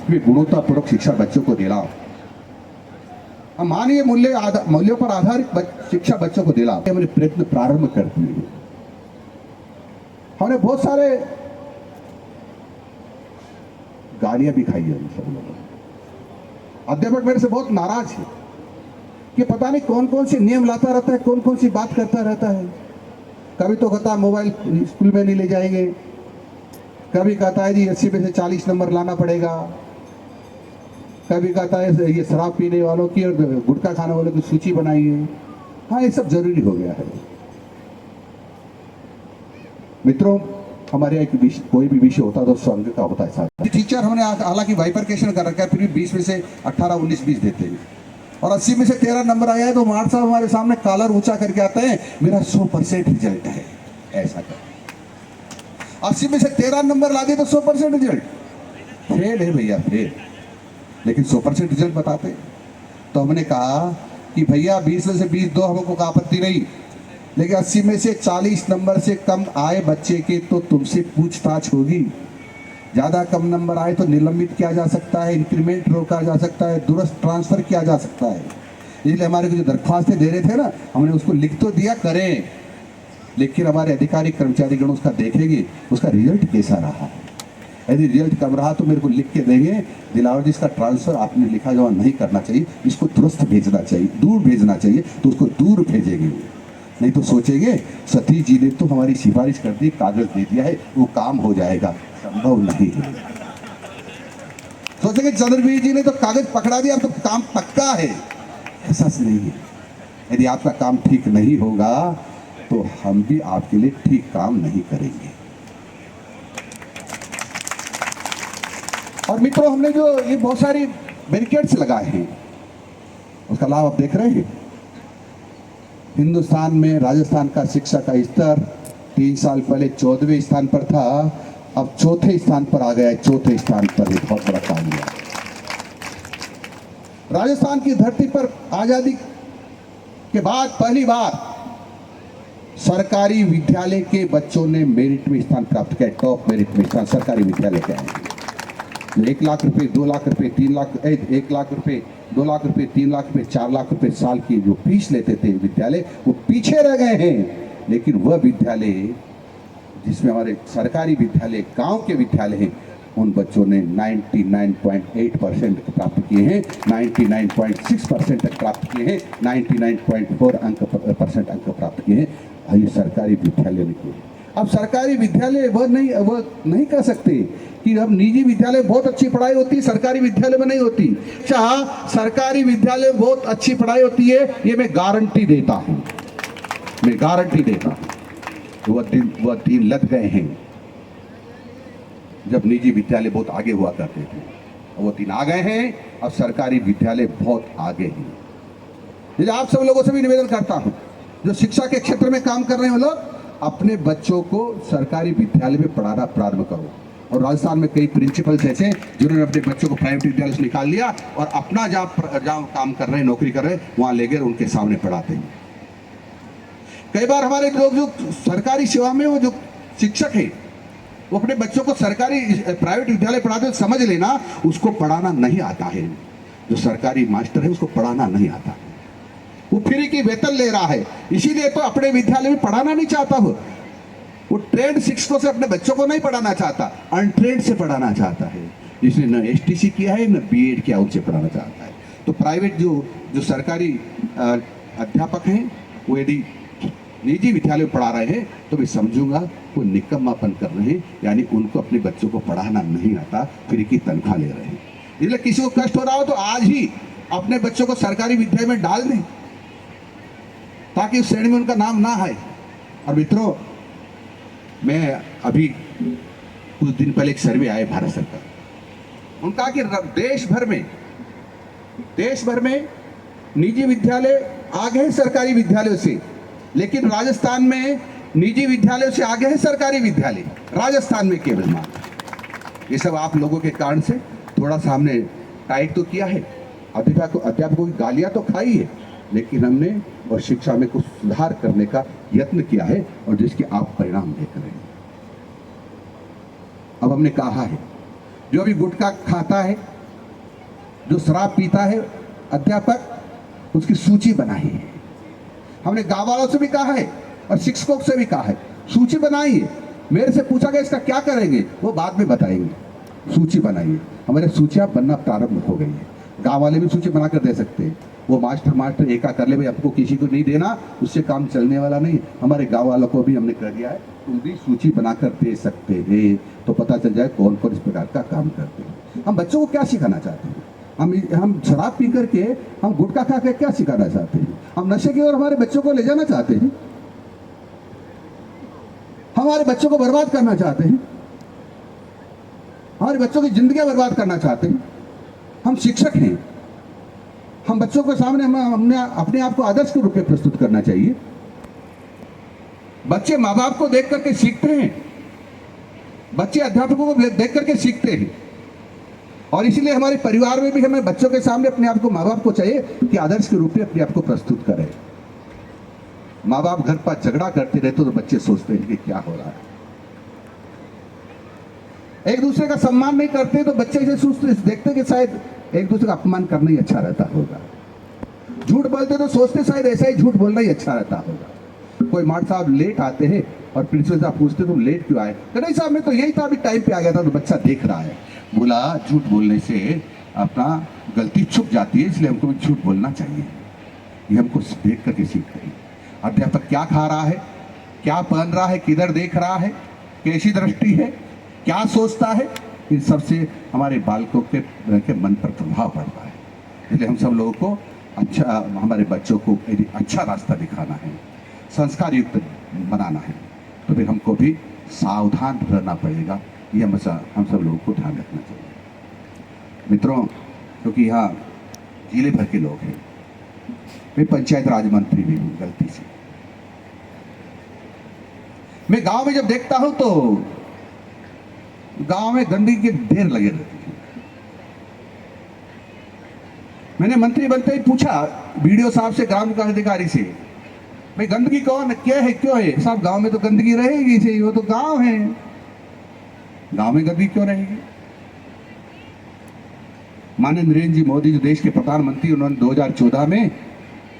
कि गुणवत्तापूर्वक शिक्षा बच्चों को दिलाओ, हम मानवीय मूल्यों पर आधारित शिक्षा बच्चों को दिलाओ। हमने प्रयत्न प्रारंभ कर दिए। हमने बहुत सारे गालियां भी खाई है उन सब लोगों ने। अध्यापक मेरे से बहुत नाराज है कि पता नहीं कौन कौन से नियम लाता रहता है, कौन कौन सी बात करता रहता है। कभी तो कहता है मोबाइल स्कूल में नहीं ले जाएंगे, कभी कहता है जी 80 में से 40 नंबर लाना पड़ेगा, कभी कहता है ये शराब पीने वालों की और गुटखा खाने वालों की सूची बनाइए। हाँ, ये सब जरूरी हो गया है। मित्रों, हमारे यहाँ कोई भी विषय होता तो संघ का होता है साथ। टीचर हमने हालांकि बाइफरकेशन कर रखा है, फिर भी 20 में से 18, 19, 20 देते हैं। और 80 में से 13 नंबर आया है तो मार साहब हमारे सामने कॉलर ऊंचा करके आते हैं, मेरा 100% रिजल्ट है। ऐसा कर 80 में से 13 नंबर ला दिए तो 100% रिजल्ट। फेल है भैया, फेल। लेकिन 100% रिजल्ट बताते हैं। तो हमने कहा कि भैया 20 में से 20 दो, हमको कोई आपत्ति नहीं, लेकिन 80 में से 40 नंबर से कम आए बच्चे के तो तुमसे पूछताछ होगी। ज़्यादा कम नंबर आए तो निलंबित किया जा सकता है, इंक्रीमेंट रोका जा सकता है, दूरस्थ ट्रांसफर किया जा सकता है। इसलिए हमारे को जो दरख्वास्तें दे रहे थे ना, हमने उसको लिख तो दिया करें, लेकिन हमारे अधिकारी कर्मचारी गण उसका देखेंगे उसका रिजल्ट कैसा रहा है। यदि रिजल्ट कम रहा तो मेरे को लिख के देंगे, दिलावर जी इसका ट्रांसफर आपने लिखा जमा नहीं करना चाहिए, इसको तुरंत भेजना चाहिए, दूर भेजना चाहिए, तो उसको दूर भेजेंगे। नहीं तो सोचेंगे सतीश जी ने तो हमारी सिफारिश कर दी, कागज दे दिया है, वो काम हो जाएगा। संभव नहीं है। सोचेंगे चंद्रवीर जी ने तो कागज पकड़ा दिया, अब तो काम पक्का है। ऐसा नहीं है। यदि आपका काम ठीक नहीं होगा तो हम भी आपके लिए ठीक काम नहीं करेंगे। और मित्रों, हमने जो ये बहुत सारी बैरिकेड्स लगाए हैं उसका लाभ आप देख रहे हैं। हिंदुस्तान में राजस्थान का शिक्षा का स्तर 3 साल पहले 14वें स्थान पर था, अब 4थे स्थान पर आ गया है। 4थे स्थान पर एक बहुत बड़ा काम हुआ। राजस्थान की धरती पर आजादी के बाद पहली बार सरकारी विद्यालय के बच्चों ने मेरिट में स्थान प्राप्त किया। टॉप मेरिट में स्थान सरकारी विद्यालय के आए। 1 लाख रुपए, 2 लाख रुपए, 3 लाख, 1 लाख रुपए, 2 लाख रुपए, 3 लाख रुपए, 4 लाख रुपए साल की जो फीस लेते थे विद्यालय, वो पीछे रह गए हैं। लेकिन वह विद्यालय जिसमें हमारे सरकारी विद्यालय, गांव के विद्यालय हैं, उन बच्चों ने 99.8% प्राप्त किए हैं, 99.6% तक प्राप्त किए हैं, 99.4% अंक प्राप्त किए हैं। ये सरकारी विद्यालय ने किए। अब सरकारी विद्यालय वह नहीं कह सकते कि अब निजी विद्यालय बहुत अच्छी पढ़ाई होती है, सरकारी विद्यालय में नहीं होती। अच्छा, सरकारी विद्यालय बहुत अच्छी पढ़ाई होती है, ये मैं गारंटी देता हूं, मैं गारंटी देता हूं। वह दिन लग गए हैं जब निजी विद्यालय बहुत आगे हुआ करते थे, वो दिन आ गए हैं। अब सरकारी विद्यालय बहुत आगे हैं। आप सब लोगों से भी निवेदन करता हूं, जो शिक्षा के क्षेत्र में काम कर रहे हैं लोग, अपने बच्चों को सरकारी विद्यालय में पढ़ाना प्रारंभ करो। और राजस्थान में कई प्रिंसिपल्स ऐसे जिन्होंने अपने बच्चों को प्राइवेट विद्यालय से निकाल लिया और अपना जहाँ काम कर रहे हैं, नौकरी कर रहे हैं, वहां ले गए उनके सामने पढ़ाते हैं। कई बार हमारे लोग जो सरकारी सेवा में वो जो शिक्षक है, वो अपने बच्चों को सरकारी प्राइवेट विद्यालय पढ़ाते हैं, समझ लेना उसको पढ़ाना नहीं आता है। जो सरकारी मास्टर है उसको पढ़ाना नहीं आता, वो फ्री की वेतन ले रहा है, इसीलिए तो अपने विद्यालय में पढ़ाना नहीं चाहता। वो ट्रेंड शिक्षकों से अपने बच्चों को नहीं पढ़ाना चाहता, अनट्रेंड से पढ़ाना चाहता है। जिसने न एसटीसी किया है न बीएड किया, उनसे पढ़ाना चाहता है। तो प्राइवेट जो सरकारी अध्यापक हैं, वो यदि निजी विद्यालय में पढ़ा रहे हैं तो मैं समझूंगा वो निकम्मापन कर रहे हैं, यानी उनको अपने बच्चों को पढ़ाना नहीं आता, फ्री की तनख्वाह ले रहे हैं। इसलिए किसी को कष्ट हो रहा हो तो आज ही अपने बच्चों को सरकारी विद्यालय में डाल दें, ताकि उस श्रेणी में उनका नाम ना आए। और मित्रों, मैं अभी कुछ दिन पहले एक सर्वे आया भारत सरकार, उनका कि देश भर में निजी विद्यालय आगे हैं सरकारी विद्यालयों से, लेकिन राजस्थान में निजी विद्यालयों से आगे है सरकारी विद्यालय। राजस्थान में केवल मात्र। ये सब आप लोगों के कारण से थोड़ा सा हमने टाइट तो किया है, अध्यापकों की गालियां तो खाई है, लेकिन हमने और शिक्षा में कुछ सुधार करने का यत्न किया है और जिसके आप परिणाम देख रहे हैं। अब हमने कहा है जो भी गुटखा खाता है, जो शराब पीता है, अध्यापक उसकी सूची बनाई है। हमने गांव वालों से भी कहा है और शिक्षकों से भी कहा है, सूची बनाइए। मेरे से पूछा गया इसका क्या करेंगे, वो बाद में बताएंगे। सूची बनाइए। हमारे सूचियाँ बनना प्रारंभ हो गई है। गांव वाले भी सूची बनाकर दे सकते हैं। वो मास्टर एका कर ले भाई, आपको किसी को नहीं देना, उससे काम चलने वाला नहीं। हमारे गांव वालों को भी हमने कह दिया है, तुम भी सूची बनाकर दे सकते हैं, तो पता चल जाए कौन कौन इस प्रकार का काम करते हैं। हम बच्चों को क्या सिखाना चाहते हैं? हम शराब पी करके, हम गुटखा खा के क्या सिखाना चाहते हैं? हम नशे की ओर हमारे बच्चों को ले जाना चाहते हैं? हमारे बच्चों को बर्बाद करना चाहते हैं? हमारे बच्चों की जिंदगी बर्बाद करना चाहते हैं? हम शिक्षक हैं, हम बच्चों के सामने हमने अपने आप को आदर्श के रूप में प्रस्तुत करना चाहिए। बच्चे माँ बाप को देख करके सीखते हैं, बच्चे अध्यापकों को देख करके सीखते हैं, और इसीलिए हमारे परिवार में भी हमें बच्चों के सामने अपने आप को, माँ बाप को चाहिए कि आदर्श के रूप में अपने आप को प्रस्तुत करें। माँ बाप घर पर झगड़ा करते रहते तो बच्चे सोचते हैं कि क्या हो रहा है। एक दूसरे का सम्मान नहीं करते तो बच्चे इसे सोचते, देखते कि शायद एक दूसरे का अपमान करना ही अच्छा रहता होगा। झूठ बोलते तो सोचते शायद ऐसा ही झूठ बोलना ही अच्छा रहता होगा। कोई मास्टर साहब लेट आते हैं और प्रिंसिपल साहब पूछते तुम लेट क्यों आए? नहीं साहब मैं तो यही था, अभी टाइम पे आ गया था। तो बच्चा देख रहा है, बोला झूठ बोलने से अपना गलती छुप जाती है, इसलिए हमको भी झूठ बोलना चाहिए। ये हमको देख करके सीखते हैं। अध्यापक क्या खा रहा है, क्या पहन रहा है, किधर देख रहा है, कैसी दृष्टि है, क्या सोचता है, इन सबसे हमारे बालकों के मन पर प्रभाव पड़ता है। इसलिए हम सब लोगों को अच्छा, हमारे बच्चों को यदि अच्छा रास्ता दिखाना है, संस्कार युक्त बनाना है, तो फिर हमको भी सावधान रहना पड़ेगा। ये हम सब लोगों को ध्यान रखना चाहिए। मित्रों, क्योंकि यहाँ जिले भर के लोग हैं, मैं पंचायत राज मंत्री भी हूँ गलती से। मैं गांव में जब देखता हूं तो गांव में गंदगी के ढेर लगे रहते हैं। मैंने मंत्री बनते ही पूछा बीडीओ साहब से, ग्राम विकास अधिकारी से, भाई गंदगी कौन क्या है, क्यों है? साहब गांव में तो गंदगी रहेगी से, वो तो गांव है, गांव में गंदगी क्यों रहेगी? माननीय नरेंद्र जी मोदी जो देश के प्रधानमंत्री, उन्होंने 2014 में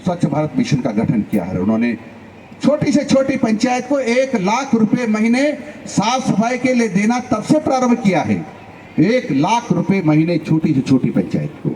स्वच्छ भारत मिशन का गठन किया है। उन्होंने छोटी से छोटी पंचायत को 1 लाख रुपए महीने साफ सफाई के लिए देना तब से प्रारंभ किया है। 1 लाख रुपए महीने छोटी से छोटी पंचायत को।